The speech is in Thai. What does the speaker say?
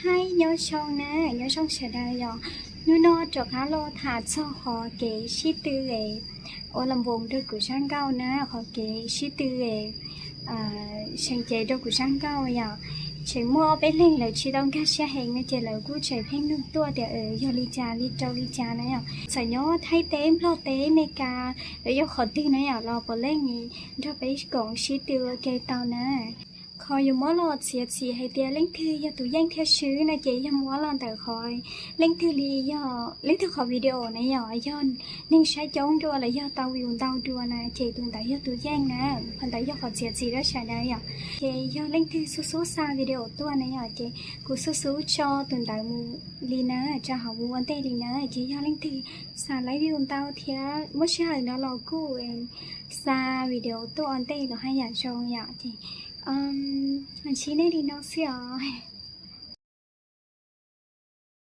ให้nhớ xong nè nhớ xong sẽ đây rồi nu nó cho cá lô thả cho họ kế ship tư ghế ô làm vùng đôi của sang cao nè họ kế ship tư ghế sang chế đôi của sang cao rồi chỉ mua bé lên là chỉ đông các xe hàng này chỉ là cú chạy phèn nương tua để ở yo li cha này sẽ nhớ thay tém lo té này cả để yo khó tin này lo bỏ lên nhỉ cho bé còn ship tư cái tao nèคอยอยู่มอลอดเสียให้เตียเล่งถือยาตัวแย่งเทียชื้อนะเจยามอลอนแต่คอยเล่งถือลีย่อเล่งถือขอวิดีโอนะย่อย่อนนิ่งใช้จ้องดัวและย่อเตาวิวเตาดัวนะเจตัวแต่ย่อตัวแย่งนะพันแต่ย่อขอเสียแล้วใช้ได้ย่อเจย่อเล่งถือสู้ซาวิดีโอตัวนะย่อเจกูสู้ชอตัวแต่มูลีนะจะหาวัวเตลีนะเจย่อเล่งถือซาไลวิวเตาเทียเมื่อเช้าเราลอกูเองซาวิดีโอตัวอันเตเราให้ย่าชงย่อเจชี้ในดีน้องเสีย